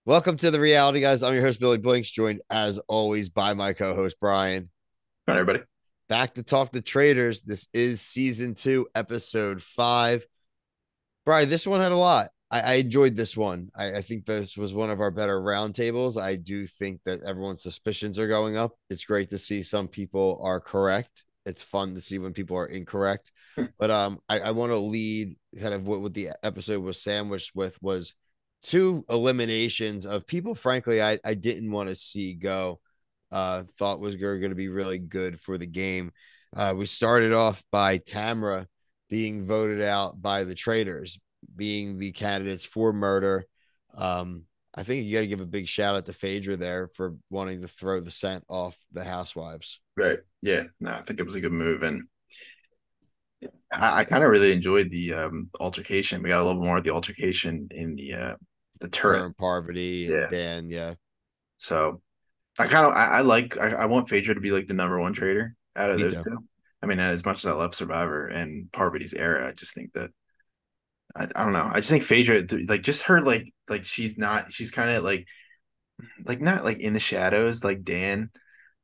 Welcome to the reality, guys. I'm your host, Billy Blinks, joined as always by my co host, Brian. All right, everybody. Back to talk the Traitors. This is season 2, episode 5. Brian, this one had a lot. I enjoyed this one. I think this was one of our better roundtables. I do think that everyone's suspicions are going up. It's great to see some people are correct. It's fun to see when people are incorrect. But I want to lead kind of what the episode was sandwiched with was two eliminations of people, frankly, I didn't want to see go. Thought was going to be really good for the game. We started off by Tamra being voted out by the Traitors, being the candidates for murder. I think you got to give a big shout out to Phaedra there for wanting to throw the scent off the housewives. Right. Yeah. No, I think it was a good move, and I kind of really enjoyed the altercation. We got a little more of the altercation in the Her turret. and Parvati and Yeah. Dan, yeah, So I want Phaedra to be like the number one trader out of me those too. two. I mean, as much as I love Survivor and Parvati's era, I just think that I don't know. I just think Phaedra, like, just her, like she's kind of like not like in the shadows like Dan,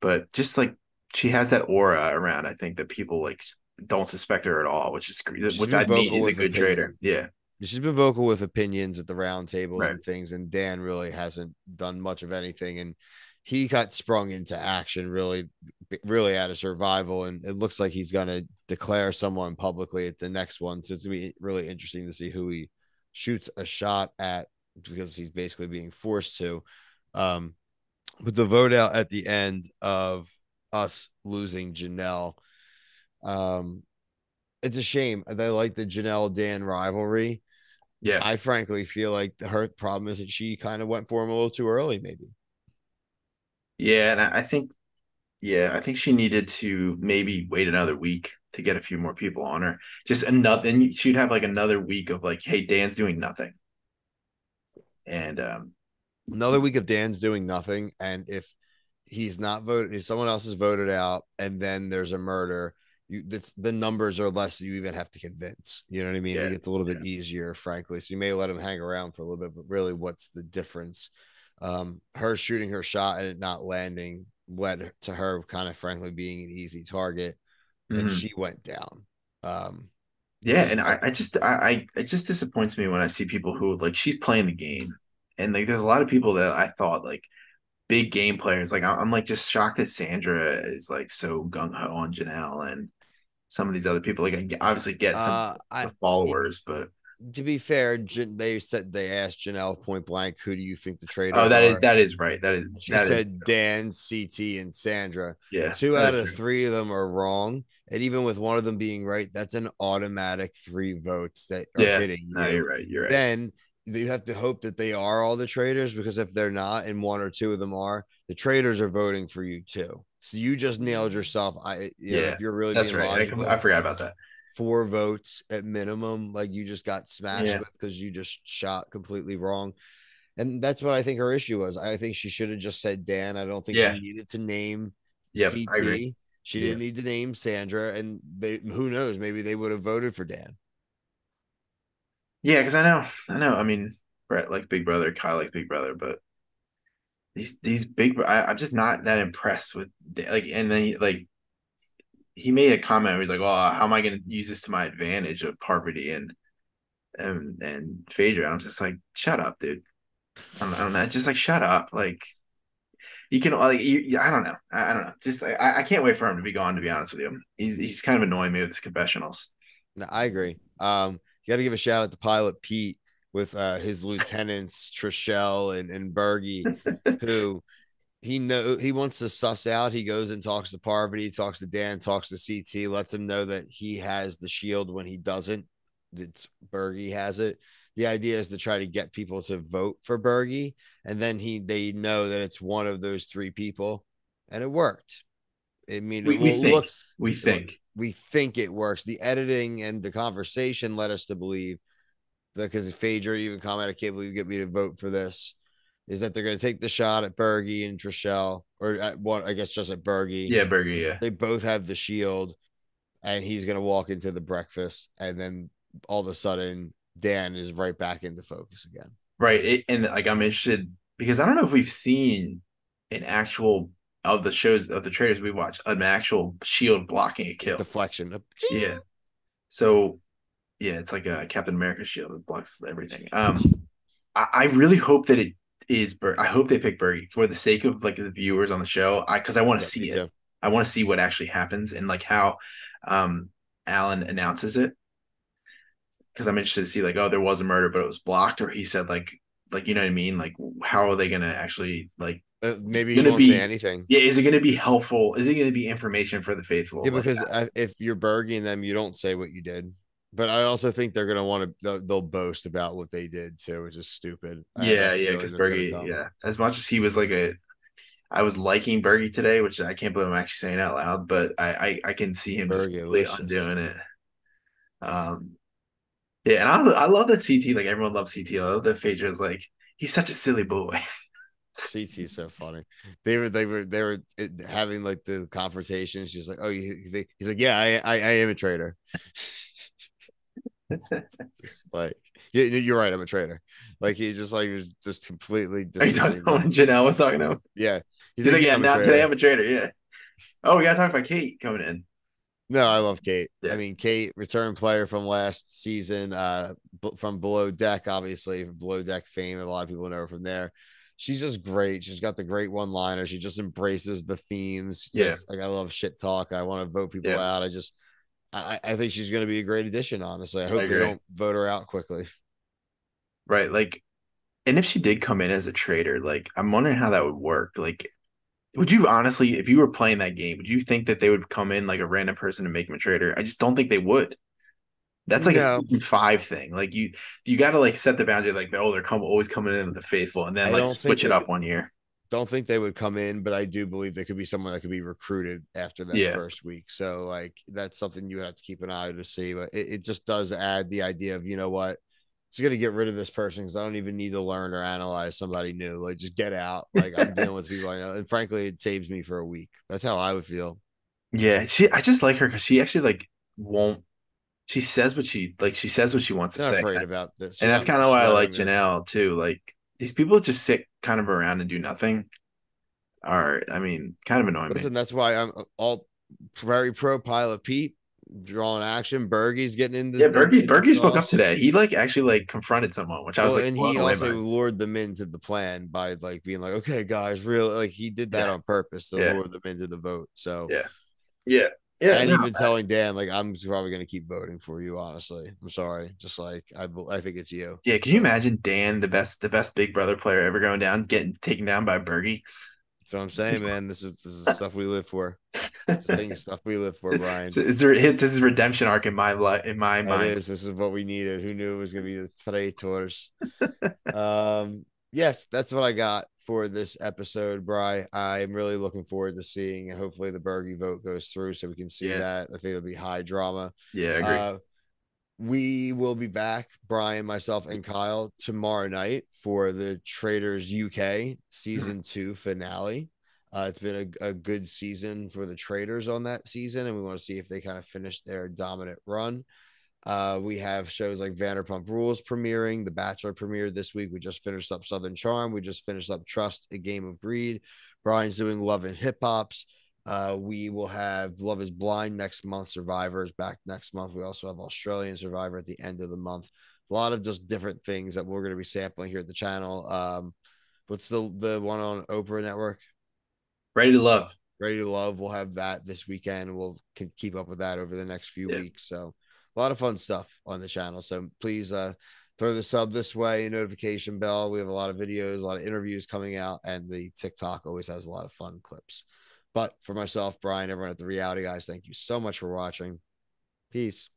but just like she has that aura around. I think that people like don't suspect her at all, which is She's which been I mean vocal is a with good trader. opinion. Yeah, She's been vocal with opinions at the round tables right. and things, and Dan really hasn't done much of anything. And he got sprung into action really out of survival. And it looks like he's going to declare someone publicly at the next one. So it's going to be really interesting to see who he shoots a shot at because he's basically being forced to. Um, but the vote out at the end of us losing Janelle, um, it's a shame. They like the Janelle Dan rivalry. Yeah, I frankly feel like her problem is that she kind of went for him a little too early, maybe. yeah, and I think she needed to maybe wait another week to get a few more people on her. Just enough, then she'd have like another week of like, hey, Dan's doing nothing, and Another week of Dan's doing nothing, and if he's not voted, if someone else is voted out, and then there's a murder, the numbers are less. You even have to convince. You know what I mean? It yeah, gets a little bit yeah, easier, frankly. So you may let him hang around for a little bit, but really, what's the difference? Her shooting her shot and it not landing led to her kind of frankly being an easy target, and hmm she went down. Um, yeah, because and it just disappoints me when I see people who like she's playing the game, and like there's a lot of people that I thought like big game players. Like I'm like just shocked that Sandra is like so gung ho on Janelle and some of these other people. Like I obviously get some of I the followers, but to be fair, they asked Janelle point blank, "Who do you think the oh, traitors are?" that is right. She That is said Dan, CT, and Sandra. yeah, Two that out is of true. three of them are wrong, and even with one of them being right, that's an automatic 3 votes that are Yeah, hitting no, you. you're right. You're right. Then you have to hope that they are all the traitors because if they're not, and one or two of them are, the traitors are voting for you too. So you just nailed yourself. Yeah, If you're really that's being right. I logical, forgot about that. 4 votes at minimum. Like you just got smashed Yeah. with because you just shot completely wrong. And that's what I think her issue was. I think she should have just said Dan. I don't think she Yeah. needed to name Yep. I agree. CT. She Yeah. didn't need to name Sandra. And who knows? Maybe they would have voted for Dan. Yeah, because I know. I mean, Brett like Big Brother, Kyle like Big Brother, but these big, I'm just not that impressed with like. And then he made a comment where he's like, "Well, how am I going to use this to my advantage of Parvati and Phaedra?" And I'm just like, "Shut up, dude. I don't know. Just like shut up. Like you can like I don't know. I don't know. Just I can't wait for him to be gone. To be honest with you, he's kind of annoying me with his confessionals. No, I agree. You got to give a shout out to Pilot Pete with his lieutenants Trishelle and Bergie, who he wants to suss out. He goes and talks to Parvati, talks to Dan, talks to CT, lets him know that he has the shield when he doesn't. It's Bergie has it. The idea is to try to get people to vote for Bergie, and then they know that it's one of those 3 people, and it worked. I mean, it We think looks we think we think it works. The editing and the conversation led us to believe because Phaedra even commented, "I can't believe you get me to vote for this." Is that they're going to take the shot at Bergie and Trishelle, or at one, I guess just at Bergie. yeah, Burger, yeah. They both have the shield, and he's going to walk into the breakfast, and then all of a sudden, Dan is right back into focus again. Right. And like I'm interested. because I don't know if we've seen an actual of the shows of the trailers we watch an actual shield blocking a kill. Deflection. Yeah. So yeah, it's like a Captain America shield that blocks everything. I really hope that it is. I hope they pick Bergie for the sake of like the viewers on the show. Because I want to Yeah, me see it. too. I want to see what actually happens and like how um Alan announces it. Because I'm interested to see like, oh, there was a murder, but it was blocked, or he said like you know what I mean? Like, how are they gonna actually like? Maybe he Gonna won't say be anything. yeah? Is it gonna be helpful? Is it gonna be information for the faithful? Yeah, Like, because if you're burging them, you don't say what you did. But I also think they're gonna want to. They'll boast about what they did too, which is stupid. I have yeah, a yeah, feeling because that's gonna Bergie, come. yeah, as much as he was like a I was liking Bergie today, which I can't believe I'm actually saying out loud, but I can see him just completely Burgalicious. undoing it. Um, yeah, and I love that CT. Like everyone loves CT. I love that Phaedra's like he's such a silly boy. CT is so funny. They were having like the confrontation. She's like, "Oh, he's like, yeah, I am a traitor." Just like, yeah, you're right, I'm a traitor. Like he just like was just completely Are you talking dismissing about her. when Janelle was talking to him? Yeah, he's He's like, like, yeah, yeah, I'm a now today traitor. I'm a trader. Yeah. Oh, we gotta talk about Kate coming in. No, I love Kate. I Yeah, mean, Kate, return player from last season, from Below Deck, obviously, Below Deck fame. A lot of people know her from there. She's just great. She's got the great one liner. She just embraces the themes. She yeah, says, like, I love shit talk. I want to vote people yeah. out. I think she's going to be a great addition, honestly. I I hope they agree. don't vote her out quickly. Right. Like, and if she did come in as a trader, like, I'm wondering how that would work. Like, would you honestly, if you were playing that game, would you think that they would come in like a random person and make them a trader? I just don't think they would. That's like a No, season 5 thing. Like you got to like set the boundary. Like oh, they're always coming in with the faithful, and then I like don't think switch it they up one year. don't think they would come in, but I do believe they could be someone that could be recruited after that Yeah, first week. So like that's something you would have to keep an eye to see. But it just does add the idea of, you know what, just gonna get rid of this person because I don't even need to learn or analyze somebody new. Like just get out. Like I'm dealing with people I know. And frankly, it saves me for a week. That's how I would feel. yeah. I just like her because she actually like won't. She says what she like. She says what she wants to Not say, afraid about this. and She's that's like, kind I'm of why I like sweating this. Janelle too. Like these people just sit kind of around and do nothing. Are I mean, kind of annoy me. Listen, that's why I'm all very pro Pilot Pete drawing action. Bergie's getting Yeah, in the Berkey spoke up sauce. today. He like actually like confronted someone, which I was Well, like and blown he away also by. lured them into the plan by like being like, okay, guys, real like he did that Yeah, on purpose to yeah, lure them into the vote. So, yeah, yeah, yeah. and No, even telling Dan, like, I'm probably going to keep voting for you, honestly. I'm sorry. Just like, I think it's you. yeah. Can you Like, imagine Dan, the best Big Brother player ever going down, getting taken down by Bergie? that's what I'm saying, man. This is stuff we live for. The things stuff we live for, Brian. So is there this is redemption arc in my life in my It mind. is. This is what we needed. Who knew it was going to be the Traitors? Yeah, that's what I got for this episode, Bry. I'm really looking forward to seeing. Hopefully, the Bergie vote goes through so we can see Yeah, that. I think it'll be high drama. yeah, I agree. Uh, we will be back, Brian, myself, and Kyle, tomorrow night for the Traitors UK season 2 finale. It's been a good season for the Traitors on that season, and we want to see if they kind of finish their dominant run. We have shows like Vanderpump Rules premiering. The Bachelor premiered this week. We just finished up Southern Charm. We just finished up Trust, A Game of Greed. Brian's doing Love and Hip Hops. We will have Love is Blind next month. Survivor is back next month. We also have Australian Survivor at the end of the month. A lot of just different things that we're going to be sampling here at the channel. What's the one on Oprah Network? Ready to love. Ready to Love. We'll have that this weekend. We'll can keep up with that over the next few Yeah, weeks. So a lot of fun stuff on the channel. So please throw the sub this way, notification bell. We have a lot of videos, a lot of interviews coming out, and the TikTok always has a lot of fun clips. But for myself, Brian, everyone at the Reality Guys, thank you so much for watching. Peace.